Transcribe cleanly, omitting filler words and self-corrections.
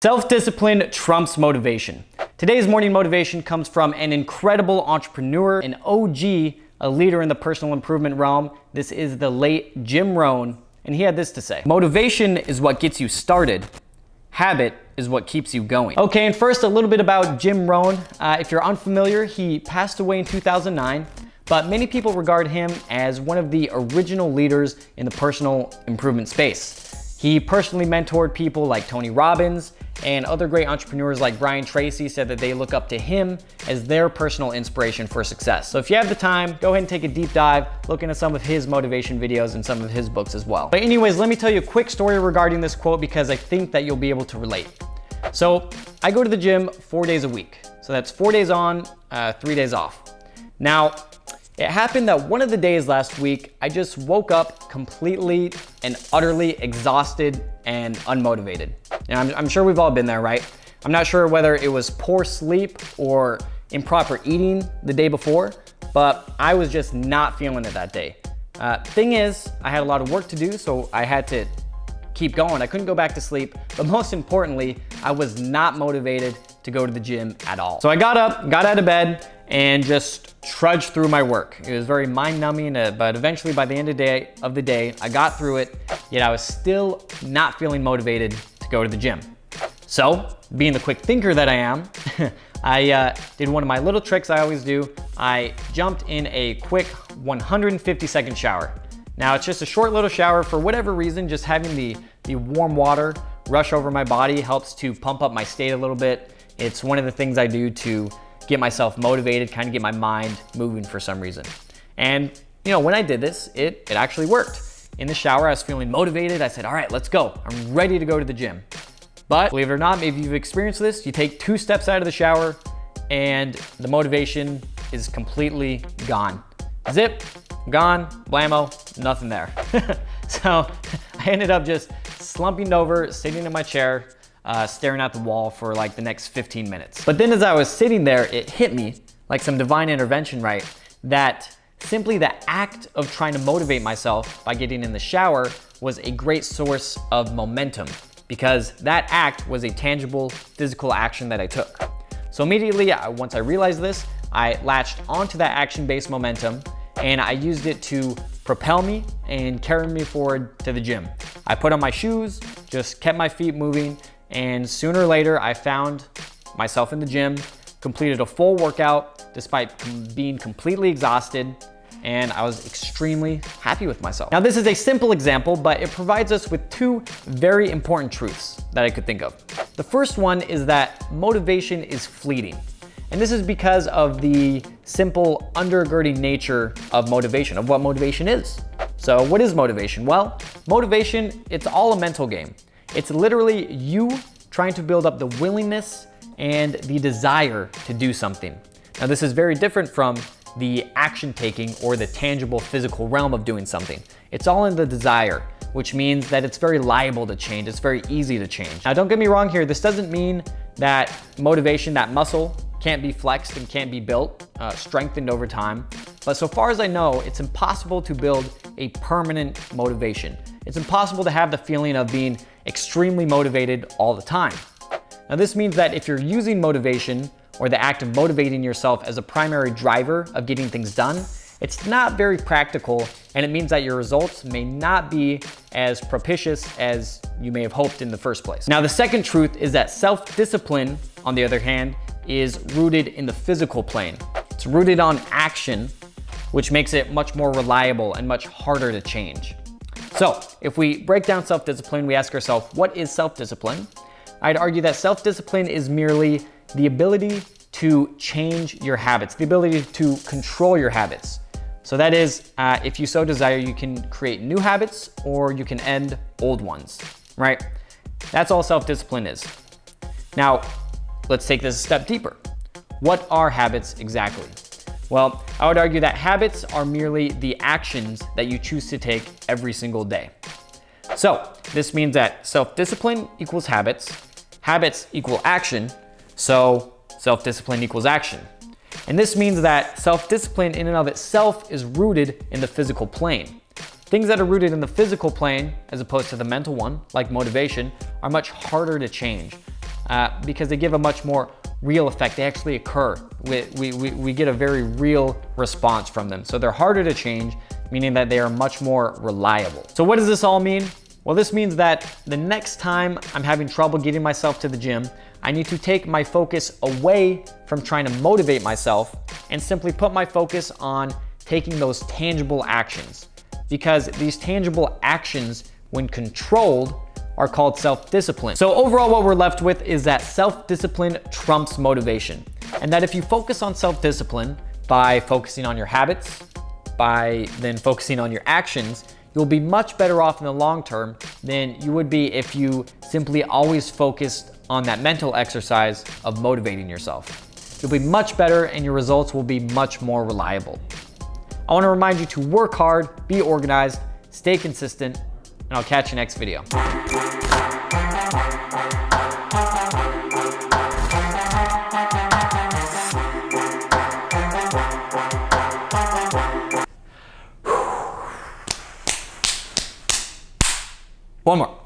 Self-discipline trumps motivation. Today's morning motivation comes from an incredible entrepreneur, an OG, a leader in the personal improvement realm. This is the late Jim Rohn, and he had this to say: motivation is what gets you started. Habit is what keeps you going. Okay, and first a little bit about Jim Rohn. If you're unfamiliar, he passed away in 2009, but many people regard him as one of the original leaders in the personal improvement space. He personally mentored people like Tony Robbins, and other great entrepreneurs like Brian Tracy said that they look up to him as their personal inspiration for success. So if you have the time, go ahead and take a deep dive, look into some of his motivation videos and some of his books as well. But anyways, let me tell you a quick story regarding this quote because I think that you'll be able to relate. So I go to the gym 4 days a week. So that's 4 days on, 3 days off. Now, it happened that one of the days last week, I just woke up completely and utterly exhausted and unmotivated. Now, I'm sure we've all been there, right? I'm not sure whether it was poor sleep or improper eating the day before, but I was just not feeling it that day. Thing is, I had a lot of work to do, so I had to keep going. I couldn't go back to sleep, but most importantly, I was not motivated to go to the gym at all. So I got up, got out of bed, and just trudged through my work. It was very mind-numbing, but eventually by the end of the day, I got through it, yet I was still not feeling motivated to go to the gym. So, being the quick thinker that I am, I did one of my little tricks I always do. I jumped in a quick 150-second shower. Now, it's just a short little shower. For whatever reason, just having the warm water rush over my body helps to pump up my state a little bit. It's one of the things I do to get myself motivated, kind of get my mind moving for some reason. And you know, when I did this, it actually worked. In the shower, I was feeling motivated. I said, all right, let's go. I'm ready to go to the gym. But believe it or not, maybe you've experienced this. You take 2 steps out of the shower and the motivation is completely gone. Zip, gone, blammo, nothing there. So I ended up just slumping over, sitting in my chair, staring at the wall for like the next 15 minutes. But then as I was sitting there, it hit me like some divine intervention, right? That simply the act of trying to motivate myself by getting in the shower was a great source of momentum because that act was a tangible physical action that I took. So immediately, once I realized this, I latched onto that action-based momentum and I used it to propel me and carry me forward to the gym. I put on my shoes, just kept my feet moving, and sooner or later, I found myself in the gym, completed a full workout despite being completely exhausted, and I was extremely happy with myself. Now, this is a simple example, but it provides us with 2 very important truths that I could think of. The first one is that motivation is fleeting. And this is because of the simple undergirding nature of motivation, of what motivation is. So what is motivation? Well, motivation, it's all a mental game. It's literally you trying to build up the willingness and the desire to do something. Now, this is very different from the action taking or the tangible physical realm of doing something. It's all in the desire, which means that it's very liable to change. It's very easy to change. Now, don't get me wrong here. This doesn't mean that motivation, that muscle, can't be flexed and can't be built, strengthened over time. But so far as I know, it's impossible to build a permanent motivation. It's impossible to have the feeling of being extremely motivated all the time. Now, this means that if you're using motivation or the act of motivating yourself as a primary driver of getting things done, it's not very practical, and it means that your results may not be as propitious as you may have hoped in the first place. Now, the second truth is that self-discipline, on the other hand, is rooted in the physical plane. It's rooted on action, which makes it much more reliable and much harder to change. So if we break down self-discipline, we ask ourselves, what is self-discipline? I'd argue that self-discipline is merely the ability to change your habits, the ability to control your habits. So that is, if you so desire, you can create new habits or you can end old ones, right? That's all self-discipline is. Now, let's take this a step deeper. What are habits exactly? Well, I would argue that habits are merely the actions that you choose to take every single day. So this means that self-discipline equals habits, habits equal action, so self-discipline equals action. And this means that self-discipline in and of itself is rooted in the physical plane. Things that are rooted in the physical plane, as opposed to the mental one, like motivation, are much harder to change. because they give a much more real effect. They actually occur. We get a very real response from them. So they're harder to change, meaning that they are much more reliable. So what does this all mean? Well, this means that the next time I'm having trouble getting myself to the gym, I need to take my focus away from trying to motivate myself and simply put my focus on taking those tangible actions. Because these tangible actions, when controlled, are called self-discipline. So overall, what we're left with is that self-discipline trumps motivation. And that if you focus on self-discipline by focusing on your habits, by then focusing on your actions, you'll be much better off in the long term than you would be if you simply always focused on that mental exercise of motivating yourself. You'll be much better and your results will be much more reliable. I want to remind you to work hard, be organized, stay consistent, and I'll catch you next video. One more.